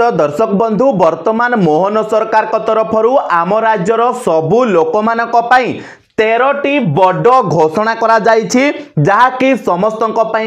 तो दर्शक बंधु वर्तमान मोहन सरकार तरफ आम राज्यर सबू लोक मानक पई 13टी बड़ घोषणा करा जायछि जहाँकि समस्त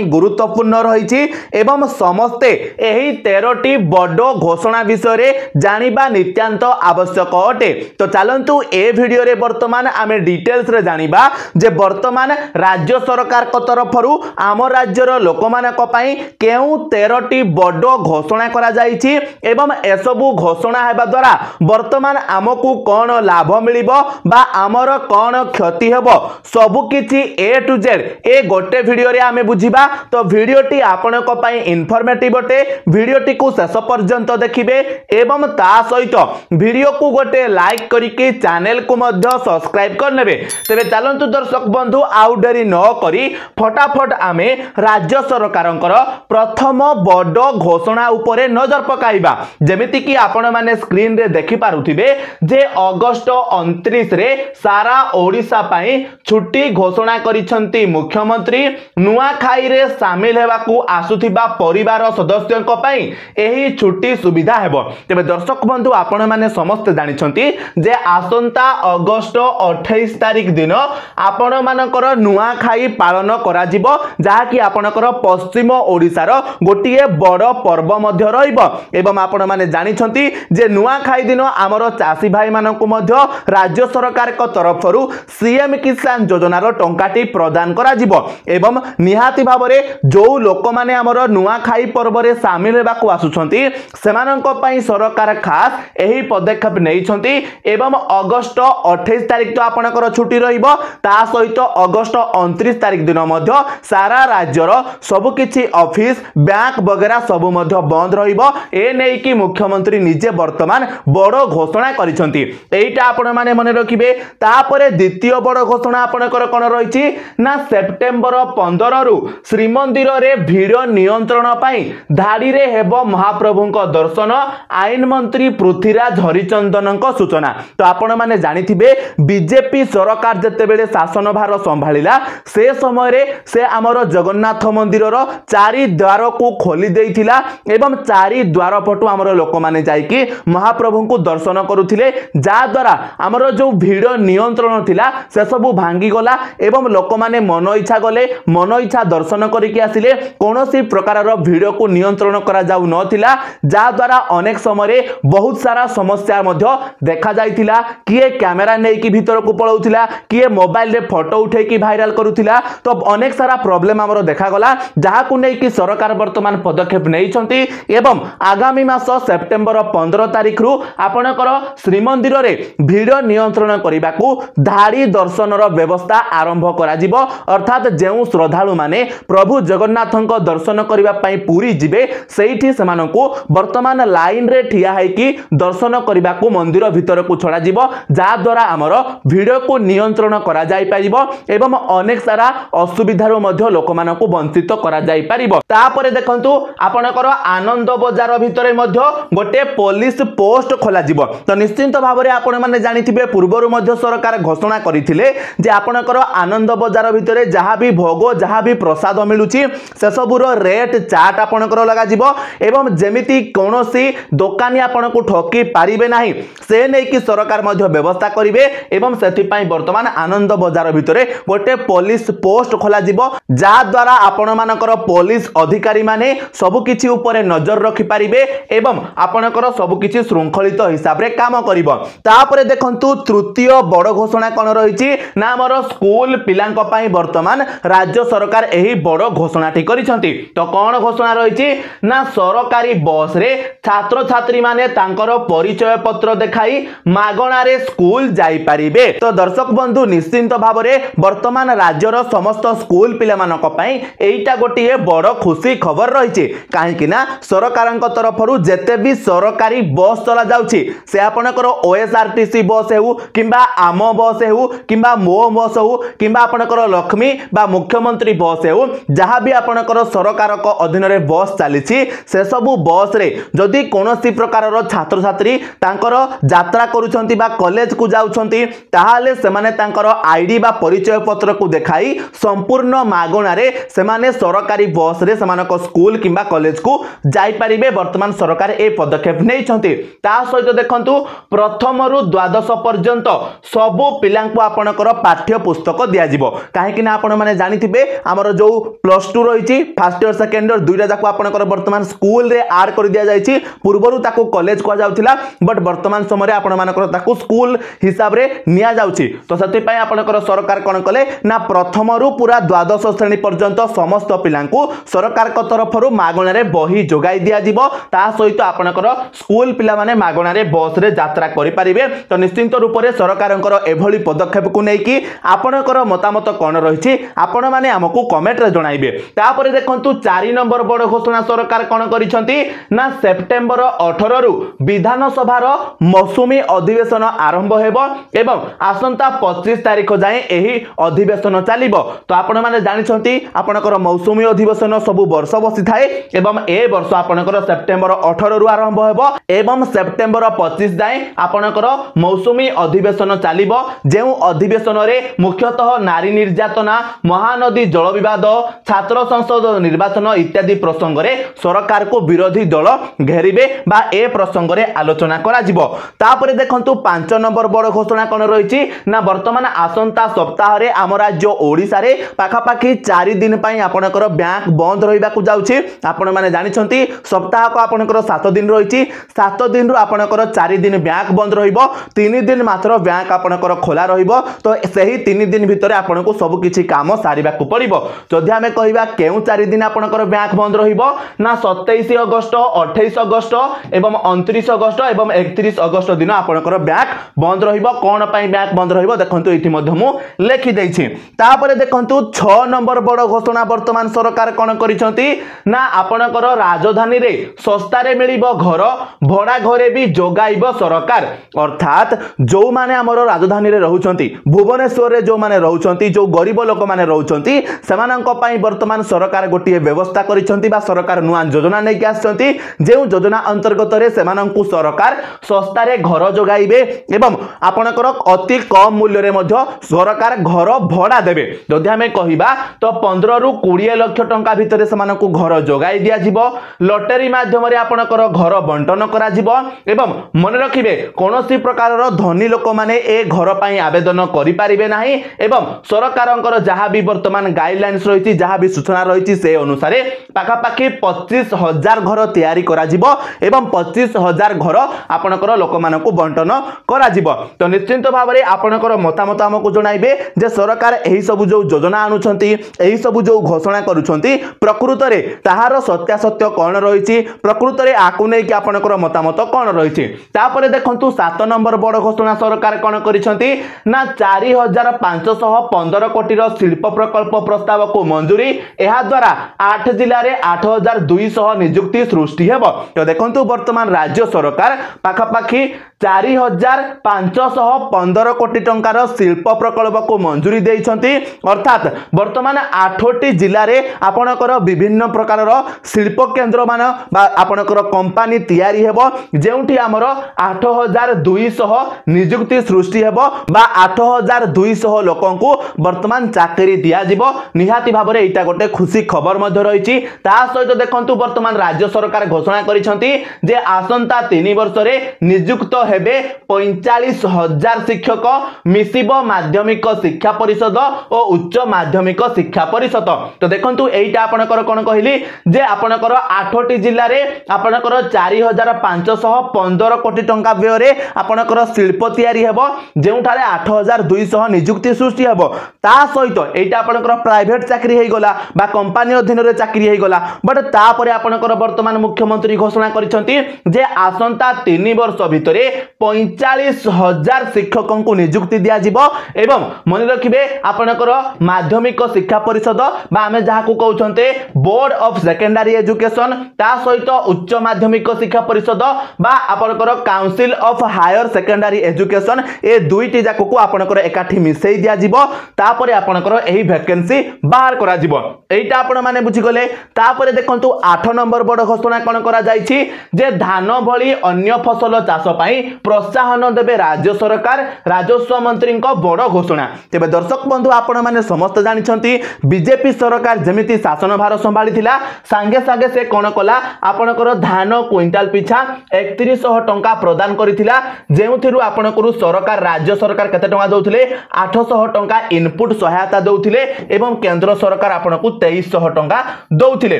गुरुत्वपूर्ण रही एवं समस्ते यही 13टी बड़ घोषणा विषय रे जानिबा नित्यांत आवश्यक अटे। तो चलंतु ए वीडियो रे वर्तमान आमे डिटेल्स रे जानिबा जे वर्तमान राज्य सरकार तरफ आम राज्यर लोक मानक पई केउ 13टी बड़ घोषणा करा जायछि एवं एसबु घोषणा हेबा द्वारा वर्तमान आमको कौन लाभ मिलिबो बा आमर कौन क्षति हेबो सबुकिछि ए टू जेड ए गोटे वीडियो रे आमे बुझिबा। तो वीडियोटी आपनक पई इन्फॉर्मेटिव अटे, वीडियोटी को शेष पर्यंत देखिबे एवं ता सहित वीडियो को गोटे लाइक करिके चैनल को मध्य सब्सक्राइब कर नेबे। तेबे चलंतु दर्शक बंधु आउ डेरी न करी फटाफट आमे राज्य सरकारंकर प्रथम बड़ घोषणा उपरे नजर पकाइबा। जेमिति कि आपण माने स्क्रीन रे देखि पारुथिबे जे अगस्त 29 रे सारा ओडिशा पाई छुट्टी घोषणा करिसंती मुख्यमंत्री। नुआखाई रे शामिल हेबाकू आसुथिबा परिवार सदस्यंक पाई एही छुट्टी सुविधा हेबो। तेबे दर्शक बंधु आपण माने समस्त जानिसंती जे आसंता अगस्त 28 तारिख दिन आपण मानकर नुआखाई पालन करा जिवो जहाँकि आपणकर पश्चिम ओडिशार गोटिए बड़ पर्व मध्य रहिबो। एवं आपण माने जानिसंती जे नुआखाई दिन आमर चासी भाई मानकू मध्य राज्य सरकार को तरफरु सीएम किसान योजनार टंकाटी प्रदान करा जिवो एवं निहाती भाबरे जो लोक माने आमर नुआखाई पर्व रे शामिल हेबाकू आसुछंती सेमानंक पई सरकार खास एही पदक्षेप नेइछंती एवं अगस्त 28 तारिख तो आपणकर छुट्टी रहिबो ता सहित अगस्त 29 तारिख दिन मध्य सारा राज्यर सब किछि ऑफिस बैंक वगैरह सब मध्य बंद रहिबो। ए नै कि मुख्यमंत्री निजे वर्तमान बड़ घोषणा करिसंती एइटा आपण माने मने रखिबे। तापरे द्वितीय बड़ घोषणा आपणकर कोन रहिछि ना सेप्टेम्बर 15 रु श्रीमंदिर रे भीड़ नियंत्रण पाई धाड़ी रे हेबो महाप्रभुंक दर्शन आईन मंत्री पृथ्वीराज हरिचंदनक सूचना। तो आपण माने जानिथिबे बीजेपी सरकार जते बेले शासन भार संभाळिला से समय रे से आमर जगन्नाथ मंदिर रो चारि द्वार को खोली देइथिला एवं चारि द्वार पटु आमर लोक माने जाईकी महाप्रभुंक दर्शन करुथिले जा द्वारा आमर जो भीड़ नियंत्रण थिला से सब भांगी गला एवं लोक माने मन इच्छा गले मन इच्छा दर्शन करिके आसिले कोनोसी प्रकार रो भीड़ को नियंत्रण करा जाउ नथिला जा द्वारा अनेक समय रे बहुत सारा समस्या मध्य देखा जाइथिला। किए कैमरा नै कि भीतर को पळौथिला किए मोबाइल रे फोटो उठे कि वायरल करूथिला तो अनेक सारा प्रॉब्लम हमरो देखा गला जहा को नै कि सरकार वर्तमान पदक्षेप नेइछंती एवं आगामी मास सेप्टेम्बर 15 तारिख रु आपणकर श्रीमंदिर रे भीड़ नियंत्रण करिबा को धाड़ी दर्शन रो व्यवस्था आरंभ करा जिवो। अर्थात जेउ श्रद्धालु माने प्रभु जगन्नाथंक दर्शन करिबा पई पूरी जिबे सेठी सेमानंकु वर्तमान लाइन रे ठिया है कि दर्शन करिबा को मंदिर भीतर को छड़ा जिवो जा द्वारा हमर वीडियो को नियंत्रण करा जाई परिबो एवं अनेक सारा असुविधा रो मध्य लोक मानकु वंचित करा जाई परिबो। तापरे देखंतु आपणकर आनंद बजार भीतर मध्य गोटे पुलिस पोस्ट खोला जिवो। तो निश्चित भाबरे आपण माने जानिथिबे पूर्वरु मध्य सरकार घोषणा करिथिले जे आपणकर आनंद बजार भीतर जहाँ भी भोग जहाँ भी प्रसाद मिलुची से सबुर रेट चार्ट आपणकर लगा जिवो एवं जेमिति कोनोसी दुकानी आपण को ठकी पारिबे नाही से नै कि सरकार मध्य व्यवस्था करिवे एवं सेथि पई वर्तमान आनंद बजार भीतर गोटे पुलिस पोस्ट खोला जिवो जा द्वारा आपण मानकर पुलिस अधिकारी माने सब किछि ऊपर नजर रखि पारिबे एवं आपणकर सब किछि श्रृंखलित हिसाब रे काम करिवो। तापरे देखंतु तृतीय बड़ घोषणा कोन रहिछि ना हमर स्कूल पिलांक पई वर्तमान राज्य सरकार एही बड़ घोषणाटी करिसंती। तो कोन घोषणा रहिछि ना सरकारी बस रे छात्र छात्री माने तांकर परिचय पत्र देखाई मागणा रे स्कूल जाई पारिबे। तो दर्शक बंधु निश्चित भाबरे वर्तमान राज्यर समस्त स्कूल पिला मानक पई एइटा गोटिए बड़ खुशी खबर रहिछि काहेकि ना सरकारक तरफरु जेते भी सरकारी बस चला जाउछि से आपनकर ओएसआरटीसी बस हेउ किंबा आम बस हेउ हो किंबा मो बस हो किंबा आपणकर लक्ष्मी बा मुख्यमंत्री बस हो जहाँ भी आपणकर सरकार को अधीन रे बस चली से सबु बस रे जदि कोनोसी प्रकार छात्र छात्री तांकर यात्रा करूछंती बा कॉलेज को जाउछंती ताहाले सेमाने तांकर आईडी बा परिचय पत्र को देखाई संपूर्ण मागणा रे सेमाने सरकारी बस रे सेमानको स्कूल किंबा कॉलेज को जाई परिबे। वर्तमान सरकार ए पदक्षेप नेइछंती। ता सहित देखंतु प्रथम रु द्वादश पर्यंत सबु पिलांको आपणकर पाठ्य पुस्तक दिया जिवो काहे कि ना आपण माने जानिथिबे हमर जो +2 रहिछि फर्स्ट ईयर सेकंड ईयर दुईटा जाको आपणकर वर्तमान स्कूल रे ऐड कर दिया जाइछि पूर्वरु ताको कॉलेज को जाउथिला बट वर्तमान समय रे आपण मानकर ताको स्कूल हिसाब रे निया जाउछि। तो सते पय आपणकर सरकार कोन कले ना प्रथम रु पूरा द्वादश श्रेणी पर्यंत समस्त पिलांको सरकार को तरफ रु मागणा रे बही जोगाई दिया जिवो ता सहित आपणकर स्कूल पिला माने मागणा रे बस रे यात्रा करि परिबे। तो निश्चित रूप रे सरकारंकर एभली पदक्षेप को नै कि आपणकर मतामत कोन रहिछि आपण माने हमकु कमेंट रे जणाइबे। तापर देखंतु 4 नंबर बड़ घोषणा सरकार कोन करिसंती ना सेप्टेम्बर 18 रु विधानसभा रो मौसुमी अधिवेशन आरंभ हेबो एवं आसंता 25 तारिख जाए एही अधिवेशन चलिबो। तो आपण माने जानिसंती आपणकर मौसुमी अधिवेशन सब वर्ष बसी थाए एवं ए वर्ष आपणकर सेप्टेम्बर 18 रु आरंभ हेबो एवं सेप्टेम्बर 25 जाए आपणकर मौसुमी अधिवेशन चलिबो जेउ अधिवेशन रे मुख्यतः नारी निर्यातना महानदी जल विवाद छात्र संसद निर्वाचन इत्यादि प्रसंग रे सरकार को विरोधी दल घेरिबे बा ए प्रसंग रे आलोचना करा जिवो। तापरे देखंतु 5 नंबर बड़ घोषणा कोन रहिछि ना वर्तमान आसंता सप्ताह रे आम राज्य ओडिसा रे पाखापाखी 4 दिन पई आपणकर बैंक बंद रहिबा को जाउछि। आपण माने जानिछंती सप्ताह को आपणकर 7 दिन रहिछि 7 दिन रु आपणकर 4 दिन बैंक बंद रहिबो 3 दिन मात्र बैंक आपणकर खोला रहिबो। तो सही 3 दिन भितर आपनको सब किछि काम सारिबा को पड़िबो। जदि हमें कहिबा केउ 4 दिन आपणकर बैंक बंद रहिबो ना 27 अगस्त 28 अगस्त एवं 29 अगस्त एवं 31 अगस्त दिन आपणकर बैंक बंद रहिबो। कोन पई बैंक बंद रहिबो देखंतु इति मध्य मु लेखि दैछि। तापरे देखंतु 6 नंबर बड़ घोषणा वर्तमान सरकार कोन करिसंती ना आपणकर राजधानी रे सस्ता रे मिलिबो घर भड़ा घरे भी जोगाइबो सरकार। अर्थात जो माने हमर राजधानी रे रहउचंती भुवनेश्वर रे जो माने रहउचंती जो गरीब लोक माने रहउचंती सेमानंक पई वर्तमान सरकार गोटिए व्यवस्था करिसंती बा सरकार नुआ योजना नै के आछंती जे योजना अंतर्गत रे सेमानंकु सरकार सस्ता रे घर जोगाइबे एवं आपणकर अति कम मूल्य रे मध्य सरकार घर भड़ा देबे। जदि हमें कहिबा तो 15 रु 20 लाख टंका भितर सेमानंकु घर जोगाई दिया जिवो लॉटरी माध्यम रे आपणकर घर बंटन करा जिवो एवं मन रखिबे कोनोसी प्रकार रो धनी लोक माने ए घर पई आवेदन करि परिबे नाही एवं सरकारंकर जहां भी वर्तमान गाइडलाइंस रहिछि जहां भी सूचना रहिछि से अनुसार पाखापाखी 25,000 घर तैयारी करा जिवो एवं 25,000 घर आपणकर लोक मानकु बंटन करा जिवो। तो निश्चित भाव में आपणकर मतामत हमकु जणाइबे जे सरकार एही सब जो योजना आनुछंती एही सब जो घोषणा करूछंती प्रकृत रे ताहार सत्यासत्य कोन रहिछि प्रकृत रे आकु नै कि आपणकर मतामत कोन रहिछि। तापरे देखंतु 7 नंबर बड़ घोषणा सरकार कोन करिछंती ना 4515 कोटी रो शिल्प प्रकल्प प्रस्ताव को मंजूरी एहा द्वारा 8 जिल्ला रे 8200 नियुक्ति सृष्टि हेबो। तो देखंतु वर्तमान राज्य सरकार पाखापाखी 4515 कोटी टंकार शिल्प प्रकल्प को मंजूरी देइछंती। अर्थात वर्तमान 8टी जिल्ला रे आपणकर विभिन्न प्रकार शिल्प केंद्र मान बा आपणकर कंपनी तैयारी हेबो जेउठी हमर 8200 नियुक्ति सृष्टि हेबो बा 8200 लोकंकु वर्तमान चाकरी दिया जिवो। निहाती भाव रे एटा गोटे खुशी खबर मध्ये रहिछि। ता सहित देखंतु वर्तमान राज्य सरकार घोषणा करिसंती जे आसंता 3 वर्ष रे नियुक्त हेबे 45,000 शिक्षक मिसिबो माध्यमिक शिक्षा परिषद और उच्च माध्यमिक शिक्षा परिषद। तो देखंतु एटा आपणकर कोन कहिली जे आपणकर 8टी जिल्ला रे आपणकर 4515 कोटी टंका व्यय रे आपणकर शिल्प तैयारी हेबो जेउठारे 8200 नियुक्ति सृष्टि हेबो। ता सहित एटा आपणकर प्राइवेट चाकरी हे गला बा कंपनी अधीन रे चाकरी हे गला बट ता परे आपणकर वर्तमान मुख्यमंत्री घोषणा करिसंती जे आसंता 3 वर्ष भितरे 45,000 शिक्षकों को नियुक्ति दिया जिवो एवं मन रखिबे आपणकर माध्यमिक शिक्षा परिषद बा आमे जाहा को कहउछन्ते बोर्ड ऑफ सेकेंडरी एजुकेशन ता सहित उच्च माध्यमिक शिक्षा परिषद बा आपणकर council of higher secondary education ए दुईटी जाको को आपनकर एकाठी मिसई दिया जिवो तापरे आपनकर एही वैकेंसी बाहर करा जिवो एटा आपण माने बुझी गले। तापरे देखंतु 8 नंबर बड़ घोषणा कोन करा जाईछि जे धान भली अन्य फसल चाष पई प्रोत्साहन देबे राज्य सरकार राजस्व मंत्री को बड़ घोषणा। तेबे दर्शक बंधु आपण माने समस्त जानिछंती बीजेपी सरकार जेमिति शासन भार संभाळिथिला सांगे सांगे से कोन कला आपनकर धान क्विंटाल पिछा 3100 टंका प्रदान करिथिला जेउथिरु आपनकर सरकार राज्य सरकार केते टंका दउथिले 800 टंका इनपुट सहायता दउथिले एवं केंद्र सरकार आपनकु 2300 टंका दउथिले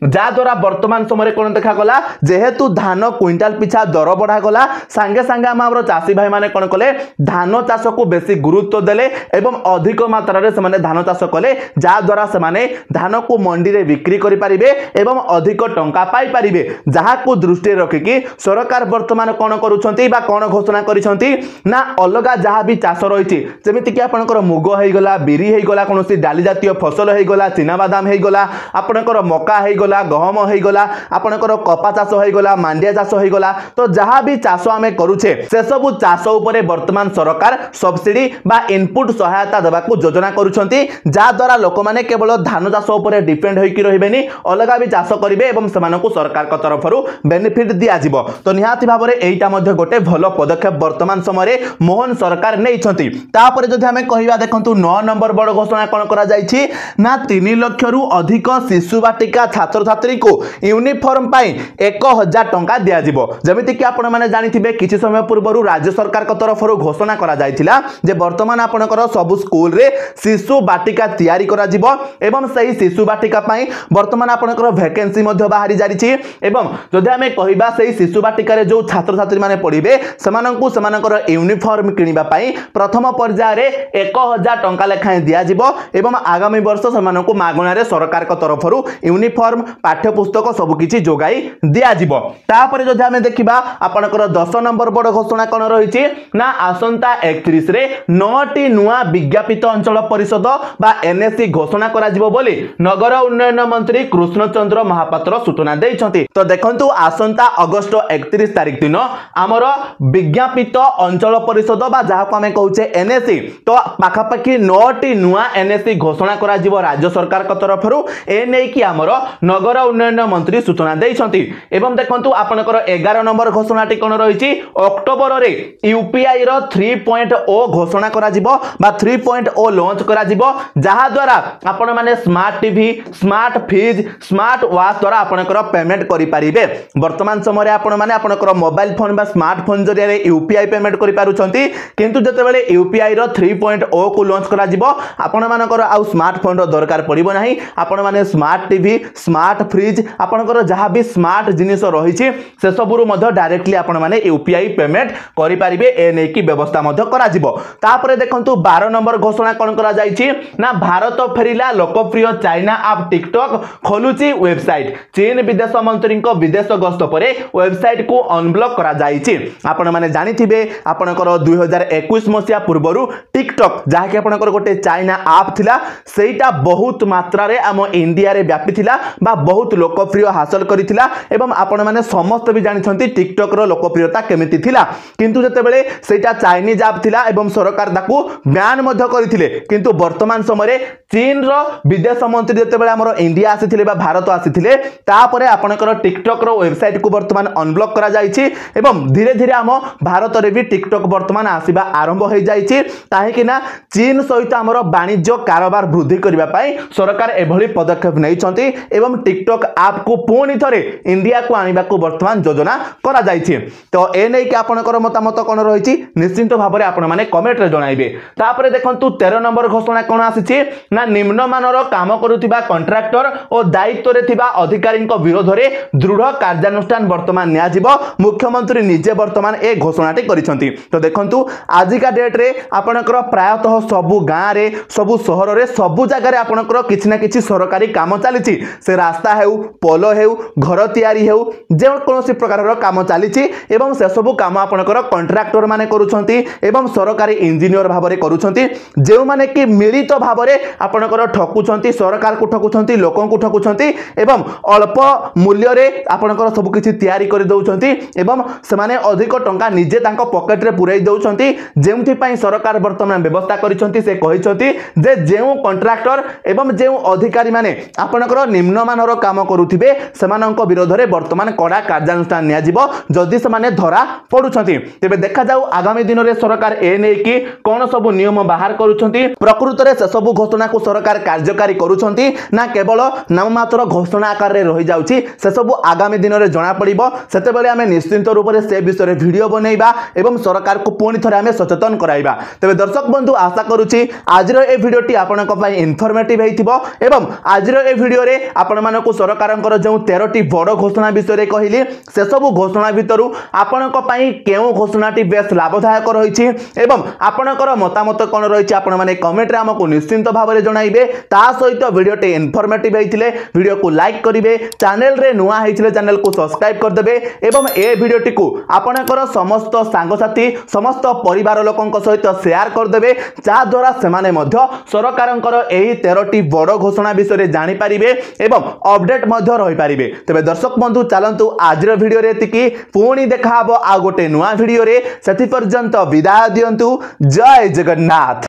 जा द्वारा वर्तमान समय कोन देखा गला जेहेतु धान क्विंटाल पिछा दर बढ़ा गला सांगे सांगे हमर चासी भाई माने कोन कले धान चाष को बेसी गुरुत्व देले एवं अधिक मात्रा रे से धान चाष कले जा द्वारा से धान को मंडी रे बिक्री करि परिबे एवं अधिक टंका पाई परिबे जहा को दृष्टि रखिकी सरकार वर्तमान कोन करूछंती बा कोन घोषणा करिसंती ना अलगा जहा भी चाष रहिछि जेमिति कि आपनकर मुग हेइ गला बिरी हेइ गला कोनोसी डाली जातीय फसल हेइ गला चिना बादाम हेइ गला आपनकर मका हेइ गला गहम हेइ गला आपनकर कपा चाष हेइ गला मांडिया चाष हेइ गला तो जहा भी चाष आमे करूछे से सब चाष उपरे वर्तमान सरकार सब्सिडी बा इनपुट सहायता देबा को योजना करूछंती जा द्वारा लोक माने केवल धान चाष उपरे डिपेंड होइकी रहिबेनी अलगा भी चाष करिवे एवं सेमानकु सरकार का तरफरु बेनिफिट दिया जिवो तो निहाती भाबरे एइटा मध्ये गोटे भलो पदक्षेप वर्तमान समय मोहन सरकार नेइछंती। तापरे जदि हमें कहिबा देखंतु 9 नंबर बड़ घोषणा कोन करा जाईछि ना 3 लाख रु अधिक शिशु बाटिका छात्र छात्री को यूनिफॉर्म पाई 1000 टंका दिया जिवो जेमिति कि आपण माने जानिथिबे किछि समय पूर्वरु राज्य सरकार का तरफरु घोषणा करा जाईथिला जे वर्तमान आपनकर सब स्कूल रे शिशु बाटिका तयारी करा जिवो एवं सही शिशु बाटिका पाई वर्तमान आपनकर वैकेंसी मध्ये बाहरी जारीछि एवं जदि हमें कहिबा सही शिशु बाटिका रे जो छात्र छात्री माने पढिबे सेमानंकु सेमानकर यूनिफॉर्म किनिबा पाई प्रथम पर्याय रे 1000 टंका लेखाए दिया जिवो एवं आगामी वर्ष सेमानंकु मागणा रे सरकार का तरफरु यूनिफॉर्म पाठ्य पुस्तक सब किछि जोगाई दिया जिवो। तापरे जदि हमें देखिबा आपनकर 10 नंबर बड़ घोषणा कोन रहिछि ना आसंता 31 रे 9टी नुआ विज्ञापित अंचल परिषद बा एनएससी घोषणा करा जिवो बोली नगर उन्नयन मंत्री कृष्णचंद्र महापात्र सूचना देइछंती। तो देखंतु आसंता अगस्त 31 तारिख दिन आमर विज्ञापित अंचल परिषद बा जहा को हमें कहूचे एनएससी तो पाखापाखी 9टी नुआ एनएससी घोषणा करा जिवो राज्य सरकार का तरफरु ए नै कि आमर नगर उन्नयन मंत्री सूचना देइछंती। एवं देखंतु आपनकर 11 नंबर घोषणाटी कोन रहिछि अक्टोबर रे यूपीआई रो 3.0 घोषणा करा जिवो बा 3.0 लॉन्च करा जिवो जहा द्वारा आपण माने smart TV smart fridge smart watch द्वारा आपनकर पेमेंट करि परिबे। वर्तमान समय आपण माने आपनकर मोबाइल फोन बा स्मार्टफोन जरिया रे यूपीआई पेमेंट करि पारुछंती किंतु जतेबेले यूपीआई रो 3.0 को लॉन्च करा जिवो आपण मानकर आ स्मार्टफोन रो दरकार पड़िबो नाही आपण माने स्मार्ट टीवी स्मार्ट फ्रिज आपनकर जहा भी स्मार्ट जिनिस रहिछि से सबरु मध्ये डायरेक्टली आपण माने यूपीआई पेमेंट करि परिबे ए नै कि व्यवस्था मध्ये करा जिवो। तापरे देखंतु 12 नंबर घोषणा कोन करा जाईछि ना भारत फेरिला लोकप्रिय चाइना ऐप टिकटॉक खोलुची वेबसाइट चीन विदेश मंत्री को विदेश गस्त परे वेबसाइट को अनब्लॉक करा जाईछि। आपण माने जानिथिबे आपनकर 2021 मसिया पूर्वरु टिकटॉक जहा कि आपनकर गोटे चाइना ऐप थिला सेटा बहुत मात्रा रे हम इंडिया रे व्यापी थिला बा बहुत लोकप्रिय हासिल करिथिला एवं आपण माने समस्त भी जानिछंती टिकटॉक रो लोकप्रियता केमिति थिला किंतु जतेबेले सेटा चाइनीज ऐप थिला एवं सरकार ताकू बैन मध्ये करिथिले किंतु वर्तमान समय चीन रो विदेश मंत्री जतेबेले हमर इंडिया आसीथिले बा भारत आसीथिले तापरे आपनकर टिकटॉक रो वेबसाइट को वर्तमान अनब्लॉक करा जाईछि एवं धीरे धीरे हम भारत रे भी टिकटॉक वर्तमान आसीबा आरंभ हो जाईछि ताहि कि ना चीन सहित हमर वाणिज्य कारोबार वृद्धि करबा पई सरकार एभली पदक्षेप नैछंती एवं टिकटॉक ऐप को पुणी थरे इंडिया को आनिबा को वर्तमान योजना करा जाईछि। तो ए नै कि आपनकर मतामत कोन रहिछि निश्चित भाबरे आपण माने कमेंट रे जणाइबे। तापरे देखंतु 13 नंबर घोषणा कोन आसीछि ना निम्न मानर काम करूथिबा कॉन्ट्रैक्टर और दायित्व रे थिबा अधिकारी विरोध रे दृढ़ कार्यानुष्ठान वर्तमान निया जिवो मुख्यमंत्री निजे वर्तमान ए घोषणाटी करिसंती। तो देखंतु आजिका डेट रे आपनकर प्रायतः सबु गां रे सबु शहर रे सबु जगह रे आपनकर किछि ना किछि सरकारी काम चलीछि से रास्ता हेउ पोलो हेउ घर तयारी हेउ जे कोनोसी प्रकार रो काम चलीछि एवं से सबु काम आपनकर कॉन्ट्रैक्टर माने करूछंती एवं सरकारी इंजीनियर भाबरे करूछंती जे माने कि मिलित भाबरे आपनकर ठकुछंती सरकार को ठकुछंती लोकन को ठकुछंती एवं अल्प मूल्य रे आपनकर सब किछि तयारी करि दउछंती एवं से माने अधिक टंका निजे तांको पॉकेट रे पुराई दउछंती जेमथि सरकार बर्तमान व्यवस्था करिसंती से कहिसंती जे जेउ कॉन्ट्रैक्टर एवं जेउ अधिकारी माने आपनकर निम्नमानर काम करुथिबे सेमानंक विरोध रे वर्तमान कड़ा कार्यानुष्ठान निया जिवो जदि से माने धरा पडुछंती। तेबे देखा जाऊ आगामी दिन रे सरकार ए नै कि कोन सब नियम बाहर करुछंती प्रकृत रे से सब घोषणा को सरकार कार्यकारी करुछंती ना केवल नाममात्र घोषणा आकार रे रहि जाउची से सब आगामी दिन रे जणा पड़िबो। सेते बेले हमें निश्चित रूप से से विषय रे वीडियो बनेइबा एवं सरकार को पुणी थरे हमें सचेतन कराइबा। तेबे दर्शक बंधु आशा करूची आजिर ए वीडियोटी आपनक पई इन्फॉर्मेटिव हेइथिबो एवं आजिर ए वीडियो रे आपण मानको सरकारंकर जो 13टी बड़ घोषणा विषय रे कहिली से सब घोषणा भितरु आपनक पई केउ घोषणाटी बेस लाभदायक रहिछि एवं आपनकर मतामत कोन रहिछि आपण माने कमेंट रे हमकु निश्चित भाव रे जणाइबे। ता सहित वीडियोटी इन्फॉर्मेटिव हेइथिले वीडियो को लाइक करिवे, चैनल रे नुआ हेइथिले चैनल को सब्सक्राइब कर देबे एवं ए वीडियोटी को आपनकर समस्त सांगसाथी समस्त परिवार लोकंक सहित शेयर कर देबे जा द्वारा सेमाने मध्य सरकारंकर एही 13टी बड़ घोषणा विषय रे जानि परिबे एवं अपडेट मध्य रहि परिबे। तबे दर्शक बंधु चलंतु आजिर वीडियो रे एतिकी पुणी देखा हबो आ गोटे नुआ वीडियो रे। सेति पर्यंत विदाय दियंतु। जय जगन्नाथ।